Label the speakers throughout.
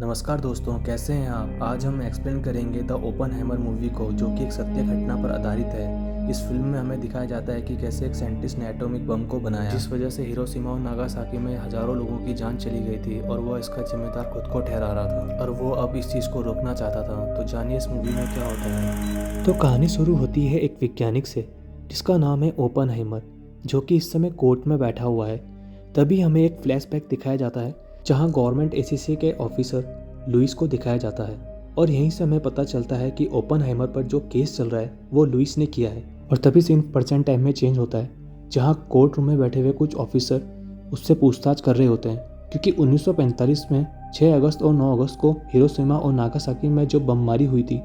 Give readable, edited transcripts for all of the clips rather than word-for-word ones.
Speaker 1: नमस्कार दोस्तों, कैसे हैं आप। आज हम एक्सप्लेन करेंगे द ओपनहाइमर मूवी को, जो कि एक सत्य घटना पर आधारित है। इस फिल्म में हमें दिखाया जाता है कि कैसे एक साइंटिस्ट ने एटॉमिक बम को बनाया, जिस वजह से हिरोशिमा और नागासाकी में हजारों लोगों की जान चली गई थी और वह इसका जिम्मेदार खुद को ठहरा रहा था और वो अब इस चीज़ को रोकना चाहता था। तो जानिए इस मूवी में क्या होता है।
Speaker 2: तो कहानी शुरू होती है एक वैज्ञानिक से जिसका नाम है ओपनहाइमर, जो कि इस समय कोर्ट में बैठा हुआ है। तभी हमें एक फ्लैशबैक दिखाया जाता है जहां गवर्नमेंट एजेंसी के ऑफिसर लुइस को दिखाया जाता है और यहीं से हमें पता चलता है कि ओपनहाइमर पर जो केस चल रहा है वो लुइस ने किया है। और तभी सीन प्रेजेंट टाइम में चेंज होता है जहां कोर्ट रूम में बैठे हुए कुछ ऑफिसर उससे पूछताछ कर रहे होते हैं, क्योंकि 1945 में 6 अगस्त और 9 अगस्त को हिरोशिमा और नागासाकी में जो बमबारी हुई थी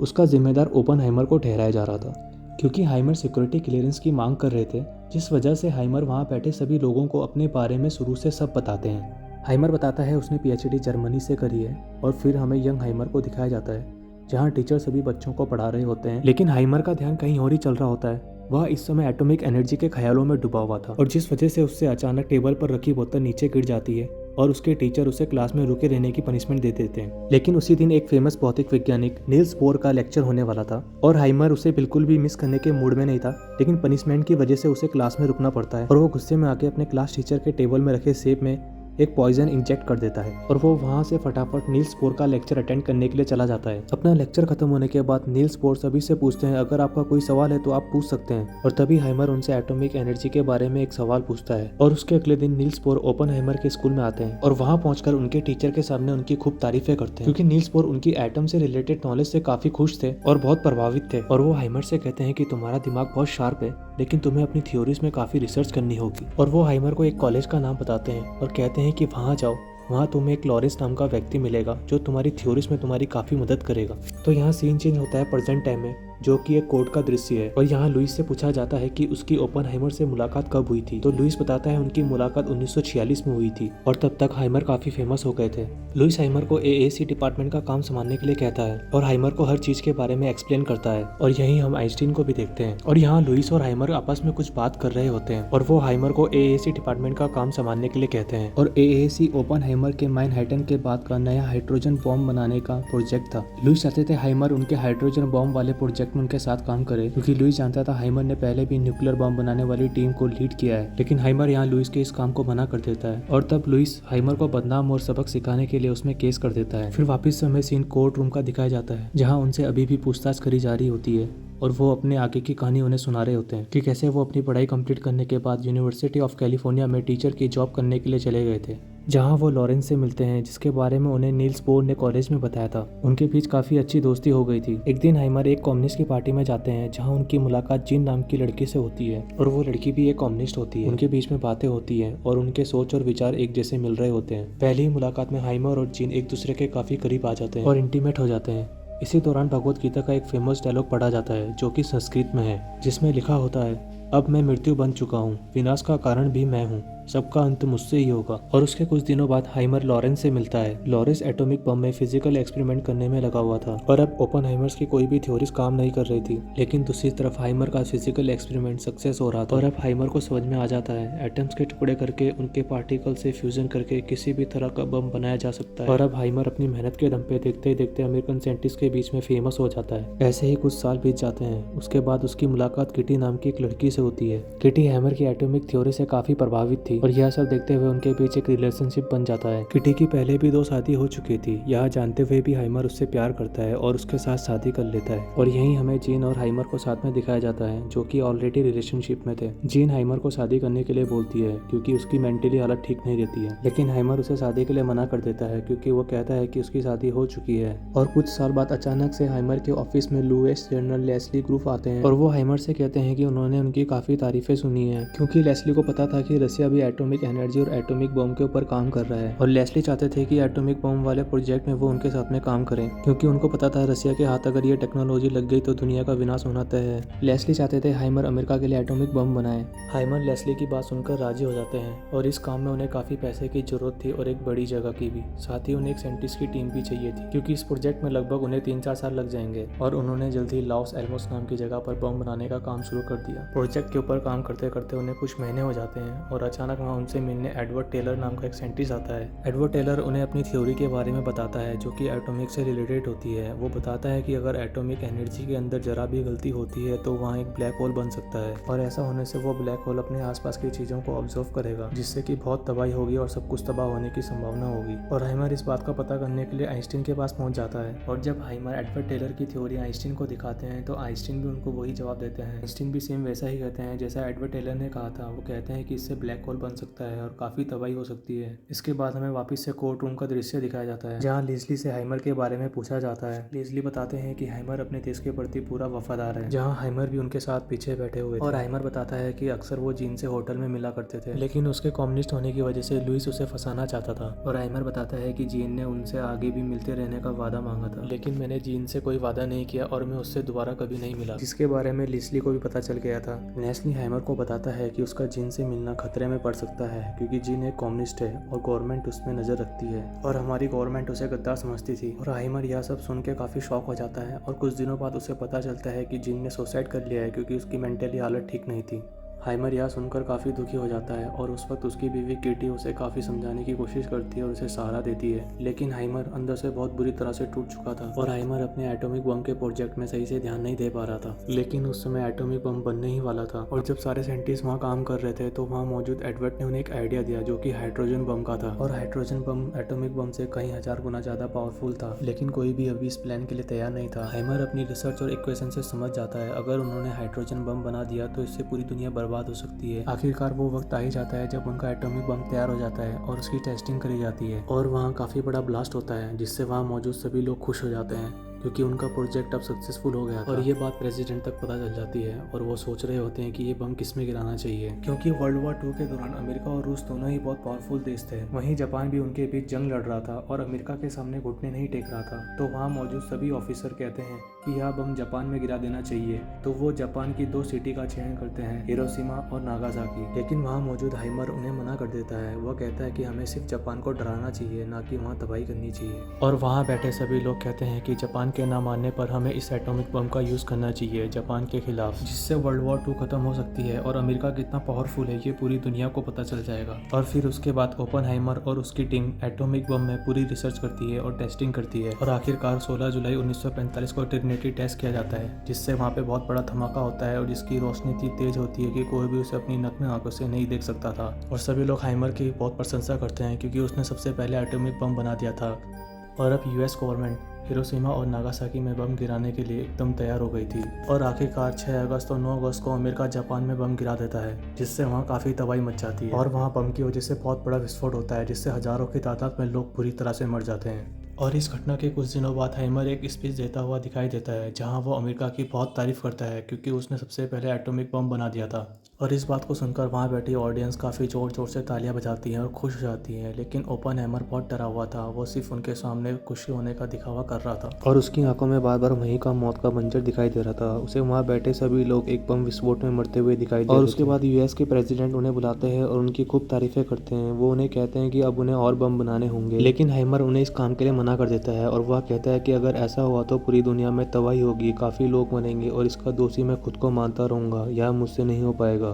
Speaker 2: उसका जिम्मेदार ओपनहाइमर को ठहराया जा रहा था, क्योंकि हाइमर सिक्योरिटी क्लियरेंस की मांग कर रहे थे, जिस वजह से हाइमर वहां बैठे सभी लोगों को अपने बारे में शुरू से सब बताते हैं। हाइमर बताता है उसने पीएचडी जर्मनी से करी है और फिर हमें यंग हाइमर को दिखाया जाता है जहां टीचर सभी बच्चों को पढ़ा रहे होते हैं, लेकिन हाइमर का ध्यान कहीं और ही चल रहा होता है। वह इस समय एटॉमिक एनर्जी के ख्यालों में डूबा हुआ था और जिस वजह से उससे अचानक टेबल पर रखी बोतल नीचे गिर जाती है और उसके टीचर उसे क्लास में रुके रहने की पनिशमेंट दे देते हैं। लेकिन उसी दिन एक फेमस भौतिक वैज्ञानिक नील्स बोर का लेक्चर होने वाला था और हाइमर उसे बिल्कुल भी मिस करने के मूड में नहीं था, लेकिन पनिशमेंट की वजह से उसे क्लास में रुकना पड़ता है और वो गुस्से में आके अपने क्लास टीचर के टेबल में रखे सेब में एक पॉइजन इंजेक्ट कर देता है और वो वहां से फटाफट नील्स बोर का लेक्चर अटेंड करने के लिए चला जाता है। अपना लेक्चर खत्म होने के बाद नील्स बोर सभी से पूछते हैं अगर आपका कोई सवाल है तो आप पूछ सकते हैं, और तभी हाइमर उनसे एटॉमिक एनर्जी के बारे में एक सवाल पूछता है। और उसके अगले दिन नील्स बोर ओपनहाइमर के स्कूल में आते हैं और वहां पहुंचकर उनके टीचर के सामने उनकी खूब तारीफें करते हैं, क्योंकि नील्स बोर उनकी एटम से रिलेटेड नॉलेज से काफी खुश थे और बहुत प्रभावित थे। और वो हाइमर से कहते हैं कि तुम्हारा दिमाग बहुत शार्प है, लेकिन तुम्हें अपनी थ्योरीज में काफी रिसर्च करनी होगी। और वो हाइमर को एक कॉलेज का नाम बताते हैं और कहते हैं कि वहां जाओ, वहाँ तुम्हें एक लॉरेंस नाम का व्यक्ति मिलेगा जो तुम्हारी थ्योरीज में तुम्हारी काफ़ी मदद करेगा। तो यहाँ सीन चेंज होता है प्रेजेंट टाइम में, जो कि एक कोर्ट का दृश्य है और यहाँ लुइस से पूछा जाता है कि उसकी ओपनहाइमर से मुलाकात कब हुई थी। तो लुइस बताता है उनकी मुलाकात 1946 में हुई थी और तब तक हाइमर काफ़ी फेमस हो गए थे। लुइस हाइमर को एएसी डिपार्टमेंट का काम संभालने के लिए कहता है और हाइमर को हर चीज़ के बारे में एक्सप्लेन करता है। और यहीं हम आइंस्टीन को भी देखते हैं और यहाँ लुइस और हाइमर आपस में कुछ बात कर रहे होते हैं और वो हाइमर को एएसी डिपार्टमेंट का काम संभालने के लिए कहते हैं। और एएसी ओपनहाइमर के मैनहट्टन के बाद का नया हाइड्रोजन बॉम्ब बनाने का प्रोजेक्ट था। लुइस चाहते थे हाइमर उनके हाइड्रोजन बॉम्ब वाले प्रोजेक्ट में उनके साथ काम करे, क्योंकि लुइस जानता था हाइमर ने पहले भी न्यूक्लियर बम बनाने वाली टीम को लीड किया है। लेकिन हाइमर यहाँ लुइस के इस काम को मना कर देता है और तब लुइस हाइमर को बदनाम और सबक सिखाने के लिए उसमें केस कर देता है। फिर वापस से हमें सीन कोर्ट रूम का दिखाया जाता है जहाँ उनसे अभी भी पूछताछ करी जा रही होती है और वो अपने आगे की कहानी उन्हें सुना रहे होते हैं कि कैसे वो अपनी पढ़ाई कंप्लीट करने के बाद यूनिवर्सिटी ऑफ कैलिफोर्निया में टीचर की जॉब करने के लिए चले गए थे, जहां वो लॉरेंस से मिलते हैं जिसके बारे में उन्हें नील्स बोर ने कॉलेज में बताया था। उनके बीच काफी अच्छी दोस्ती हो गई थी। एक दिन हाइमर एक कम्युनिस्ट की पार्टी में जाते हैं जहां उनकी मुलाकात जीन नाम की लड़की से होती है और वो लड़की भी एक कम्युनिस्ट होती है। उनके बीच में बातें होती हैं और उनके सोच और विचार एक जैसे मिल रहे होते हैं। पहली ही मुलाकात में हाइमर और जीन एक दूसरे के काफी करीब आ जाते हैं और इंटीमेट हो जाते हैं। इसी दौरान भगवत गीता का एक फेमस डायलॉग पढ़ा जाता है जो कि संस्कृत में है, जिसमें लिखा होता है, अब मैं मृत्यु बन चुका हूँ, विनाश का कारण भी मैं हूँ, सबका अंत मुझसे ही होगा। और उसके कुछ दिनों बाद हाइमर लॉरेंस से मिलता है। लॉरेंस एटॉमिक बम में फिजिकल एक्सपेरिमेंट करने में लगा हुआ था और अब ओपनहाइमर्स की कोई भी थ्योरीज काम नहीं कर रही थी, लेकिन दूसरी तरफ हाइमर का फिजिकल एक्सपेरिमेंट सक्सेस हो रहा था। और अब हाइमर को समझ में आ जाता है एटम्स के टुकड़े करके उनके पार्टिकल से फ्यूजन करके किसी भी तरह का बम बनाया जा सकता है। और अब हाइमर अपनी मेहनत के दम पे देखते ही देखते अमेरिकन साइंटिस्ट के बीच में फेमस हो जाता है। ऐसे ही कुछ साल बीत जाते हैं। उसके बाद उसकी मुलाकात किटी नाम की एक लड़की से होती है। किटी हाइमर की एटॉमिक थ्योरी से काफी प्रभावित थी और यह सब देखते हुए उनके बीच एक रिलेशनशिप बन जाता है। किटी की पहले भी 2 शादी हो चुकी थी। यह जानते हुए भी हाइमर उससे प्यार करता है और उसके साथ शादी कर लेता है। और यहीं हमें जीन और हाइमर को साथ में दिखाया जाता है जो कि ऑलरेडी रिलेशनशिप में थे। जीन हाइमर को शादी करने के लिए बोलती है क्योंकि उसकी मेंटली हालत ठीक नहीं रहती है, लेकिन हाइमर उसे शादी के लिए मना कर देता है क्योंकि वो कहता है कि उसकी शादी हो चुकी है। और कुछ साल बाद अचानक से हाइमर के ऑफिस में लुइस जनरल लेस्ली ग्रुप आते हैं और वो हाइमर से कहते हैं कि उन्होंने उनकी काफी तारीफें सुनी है, क्योंकि लेस्ली को पता था कि रसिया भी एटॉमिक एनर्जी और एटॉमिक बम के ऊपर काम कर रहा है और लेस्ली चाहते थे कि एटॉमिक बम वाले प्रोजेक्ट में वो उनके साथ में काम करें, क्योंकि उनको पता था रसिया के हाथ अगर ये टेक्नोलॉजी लग गई तो दुनिया का विनाश होना तय है। लेस्ली चाहते थे हाइमर अमेरिका के लिए एटॉमिक बम बनाए। हाइमर लेस्ली की बात सुनकर राजी हो जाते हैं और इस काम में उन्हें काफी पैसे की जरूरत थी और एक बड़ी जगह की भी। साथ ही उन्हें एक साइंटिस्ट की टीम भी चाहिए थी, क्योंकि इस प्रोजेक्ट में लगभग उन्हें 3-4 साल लग जाएंगे। और उन्होंने जल्द ही लॉस एल्मोस नाम की जगह पर बम बनाने का काम शुरू कर दिया। प्रोजेक्ट के ऊपर काम करते करते उन्हें कुछ महीने हो जाते हैं और अचानक
Speaker 1: अचानक वहाँ उनसे मिलने एडवर्ड टेलर नाम का एक साइंटिस्ट आता है। एडवर्ड टेलर उन्हें अपनी थ्योरी के बारे में बताता है जो कि एटॉमिक से रिलेटेड होती है। वो बताता है कि अगर एटॉमिक एनर्जी के अंदर जरा भी गलती होती है तो वहाँ एक ब्लैक होल बन सकता है, और ऐसा होने से वो ब्लैक होल अपने आसपास की चीज़ों को ऑब्जर्व करेगा, जिससे कि बहुत तबाही होगी और सब कुछ तबाह होने की संभावना होगी। और हाइमर इस बात का पता करने के लिए आइंस्टीन के पास पहुंच जाता है, और जब हाइमर एडवर्ड टेलर की थ्योरी आइंस्टीन को दिखाते हैं तो आइंस्टीन भी उनको वही जवाब देते हैं। आइंस्टीन भी सेम वैसा ही कहते हैं जैसा एडवर्ड टेलर ने कहा था। वो कहते हैं कि इससे ब्लैक होल बन सकता है और काफ़ी तबाही हो सकती है। इसके बाद हमें वापस से कोर्ट रूम का दृश्य दिखाया जाता है, जहाँ लेस्ली से हाइमर के बारे में पूछा जाता है। लेस्ली बताते हैं कि हाइमर अपने देश के प्रति पूरा वफादार है, जहाँ हाइमर भी उनके साथ पीछे बैठे हुए थे। और हाइमर बताता है कि अक्सर वो जीन से होटल में मिला करते थे, लेकिन उसके कम्युनिस्ट होने की वजह से लुइस उसे फंसाना चाहता था। और हाइमर बताता है कि जीन ने उनसे आगे भी मिलते रहने का वादा मांगा था, लेकिन मैंने जीन से कोई वादा नहीं किया और मैं उससे दोबारा कभी नहीं मिला, जिसके बारे में लेस्ली को भी पता चल गया था। लेस्ली हाइमर को बताता है कि उसका जीन से मिलना खतरे में पड़ सकता है, क्योंकि जीन एक कम्युनिस्ट है और गवर्नमेंट उसमें नजर रखती है, और हमारी गवर्नमेंट उसे गद्दार समझती थी। और हाइमर यह सब सुन के काफी शॉक हो जाता है, और कुछ दिनों बाद उसे पता चलता है कि जीन ने सुसाइड कर लिया है क्योंकि उसकी मेंटली हालत ठीक नहीं थी। हाइमर यह सुनकर काफ़ी दुखी हो जाता है, और उस वक्त उसकी बीवी किटी उसे काफ़ी समझाने की कोशिश करती है और उसे सहारा देती है, लेकिन हाइमर अंदर से बहुत बुरी तरह से टूट चुका था, और हाइमर अपने एटॉमिक बम के प्रोजेक्ट में सही से ध्यान नहीं दे पा रहा था। लेकिन उस समय एटॉमिक बम बनने ही वाला था, और जब सारे साइंटिस्ट वहाँ काम कर रहे थे तो वहाँ मौजूद एडवर्ड ने उन्हें एक आइडिया दिया जो कि हाइड्रोजन बम का था। और हाइड्रोजन बम एटॉमिक बम से कई हजार गुना ज़्यादा पावरफुल था, लेकिन कोई भी अभी इस प्लान के लिए तैयार नहीं था। हाइमर अपनी रिसर्च और इक्वेशन से समझ जाता है अगर उन्होंने हाइड्रोजन बम बना दिया तो इससे पूरी दुनिया बर्बाद हो सकती है। आखिरकार वो वक्त आ ही जाता है जब उनका एटॉमिक बम तैयार हो जाता है और उसकी टेस्टिंग करी जाती है, और वहाँ काफ़ी बड़ा ब्लास्ट होता है, जिससे वहाँ मौजूद सभी लोग खुश हो जाते हैं क्योंकि उनका प्रोजेक्ट अब सक्सेसफुल हो गया था। और ये बात प्रेसिडेंट तक पता चल जाती है, और वो सोच रहे होते हैं कि ये बम किस में गिराना चाहिए, क्योंकि वर्ल्ड वॉर 2 के दौरान अमेरिका और रूस दोनों ही बहुत पावरफुल देश थे। वहीं जापान भी उनके बीच जंग लड़ रहा था और अमेरिका के सामने घुटने नहीं टेक रहा था। तो वहाँ मौजूद सभी ऑफिसर कहते हैं कि यह बम जापान में गिरा देना चाहिए। तो वो जापान की 2 सिटी का चयन करते हैं, हिरोशिमा और नागासाकी। लेकिन वहाँ मौजूद हाइमर उन्हें मना कर देता है। वो कहता है कि हमें सिर्फ जापान को डराना चाहिए, ना कि वहाँ तबाही करनी चाहिए। और वहाँ बैठे सभी लोग कहते हैं कि जापान के ना मानने पर हमें इस एटॉमिक बम का यूज़ करना चाहिए जापान के खिलाफ, जिससे वर्ल्ड वॉर 2 खत्म हो सकती है और अमेरिका कितना पावरफुल है ये पूरी दुनिया को पता चल जाएगा। और फिर उसके बाद ओपनहाइमर और उसकी टीम एटॉमिक बम में पूरी रिसर्च करती है और टेस्टिंग करती है, और आखिरकार 16 जुलाई 1945 को ट्रिनिटी टेस्ट किया जाता है, जिससे वहाँ पे बहुत बड़ा धमाका होता है और जिसकी रोशनी इतनी तेज होती है कि कोई भी उसे अपनी नग्न आंखों से नहीं देख सकता था। और सभी लोग हाइमर की बहुत प्रशंसा करते हैं क्योंकि उसने सबसे पहले एटॉमिक बम बना दिया था, और अब यूएस गवर्नमेंट हिरोशिमा और नागासाकी में बम गिराने के लिए एकदम तैयार हो गई थी। और आखिरकार 6 अगस्त और 9 अगस्त को अमेरिका जापान में बम गिरा देता है, जिससे वहाँ काफ़ी तबाही मच जाती है, और वहाँ बम की वजह से बहुत बड़ा विस्फोट होता है, जिससे हजारों की तादाद में लोग बुरी तरह से मर जाते हैं। और इस घटना के कुछ दिनों बाद हाइमर एक स्पीच देता हुआ दिखाई देता है, जहां वो अमेरिका की बहुत तारीफ करता है क्योंकि उसने सबसे पहले एटॉमिक बम बना दिया था। और इस बात को सुनकर वहां बैठी ऑडियंस काफ़ी ज़ोर ज़ोर से तालियां बजाती है और खुश हो जाती है, लेकिन ओपनहाइमर बहुत डरा हुआ था। वो सिर्फ उनके सामने खुशी होने का दिखावा कर रहा था, और उसकी आंखों में बार बार वहीं का मौत का मंजर दिखाई दे रहा था। उसे वहाँ बैठे सभी लोग एक बम विस्फोट में मरते हुए दिखाई दे रहे थे। और उसके बाद यूएस के प्रेसिडेंट उन्हें बुलाते हैं और उनकी खूब तारीफें करते हैं। वो उन्हें कहते हैं कि अब उन्हें और बम बनाने होंगे, लेकिन हाइमर उन्हें इस काम के लिए मना कर देता है, और वह कहता है कि अगर ऐसा हुआ तो पूरी दुनिया में तबाही होगी, काफ़ी लोग मरेंगे, और इसका दोषी मैं खुद को मानता रहूँगा। यह मुझसे नहीं हो पाएगा,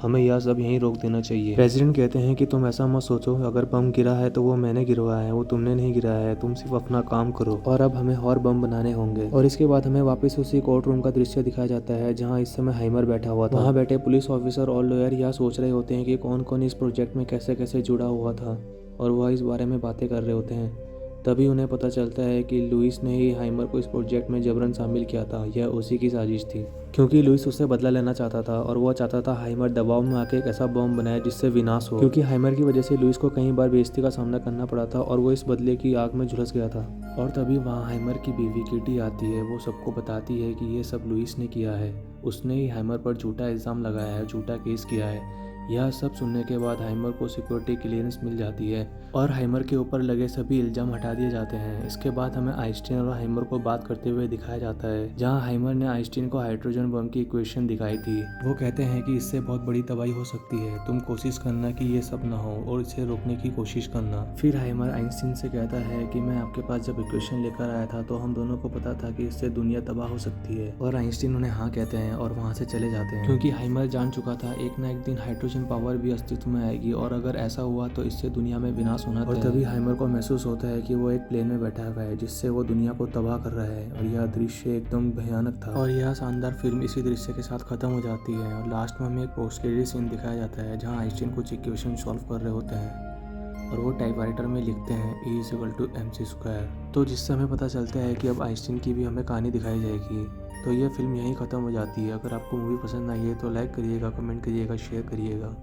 Speaker 1: हमें यह सब यहीं रोक देना चाहिए। प्रेसिडेंट कहते हैं कि तुम ऐसा मत सोचो, अगर बम गिरा है तो वो मैंने गिरवाया है, वो तुमने नहीं गिराया है, तुम सिर्फ अपना काम करो, और अब हमें और बम बनाने होंगे। और इसके बाद हमें वापस उसी कोर्ट रूम का दृश्य दिखाया जाता है जहाँ इस समय हाइमर बैठा हुआ था। वहाँ बैठे पुलिस ऑफिसर और लॉयर यह सोच रहे होते हैं कि कौन कौन इस प्रोजेक्ट में कैसे कैसे जुड़ा हुआ था, और वह इस बारे में बातें कर रहे होते हैं। तभी उन्हें पता चलता है कि लुइस ने ही हाइमर को इस प्रोजेक्ट में जबरन शामिल किया था। यह उसी की साजिश थी, क्योंकि लुइस उससे बदला लेना चाहता था, और वह चाहता था हाइमर दबाव में आके एक ऐसा बम बनाए जिससे विनाश हो, क्योंकि हाइमर की वजह से लुइस को कई बार बेइज्जती का सामना करना पड़ा था और वो इस बदले की आग में झुलस गया था। और तभी वहाँ हाइमर की बीवी किटी आती है। वो सबको बताती है कि ये सब लुइस ने किया है, उसने ही हाइमर पर झूठा इल्ज़ाम लगाया है, झूठा केस किया है। यह सब सुनने के बाद हाइमर को सिक्योरिटी क्लियरेंस मिल जाती है और हाइमर के ऊपर लगे सभी इल्जाम हटा दिए जाते हैं। इसके बाद हमें आइंस्टीन और हाइमर को बात करते हुए दिखाया जाता है, जहां हाइमर ने आइंस्टीन को हाइड्रोजन बम की इक्वेशन दिखाई थी। वो कहते हैं कि इससे बहुत बड़ी तबाही हो सकती है, तुम कोशिश करना कि ये सब ना हो और इसे रोकने की कोशिश करना। फिर हाइमर आइंस्टीन से कहता है कि मैं आपके पास जब इक्वेशन लेकर आया था तो हम दोनों को पता था कि इससे दुनिया तबाह हो सकती है, और आइंस्टीन उन्हें हाँ कहते हैं और वहाँ से चले जाते हैं, क्योंकि हाइमर जान चुका था एक ना एक दिन हाइड्रोजन टेलीपोर्टेशन पावर भी अस्तित्व में आएगी और अगर ऐसा हुआ तो इससे दुनिया में विनाश होना तय है। और तभी हाइमर को महसूस होता है कि वो एक प्लेन में बैठा हुआ है जिससे वो दुनिया को तबाह कर रहा है और यह दृश्य एकदम भयानक था। और यह शानदार फिल्म इसी दृश्य के साथ खत्म हो जाती है और लास्ट में हमें एक पोस्ट क्रेडिट सीन दिखाया जाता है जहाँ आइंस्टीन कुछ इक्वेशन सॉल्व कर रहे होते हैं और वो टाइपराइटर में लिखते हैं E=mc²। तो जिससे हमें पता चलता है कि अब आइंस्टीन की भी हमें कहानी दिखाई जाएगी। तो ये फिल्म यहीं ख़त्म हो जाती है। अगर आपको मूवी पसंद आई है तो लाइक करिएगा, कमेंट करिएगा, शेयर करिएगा।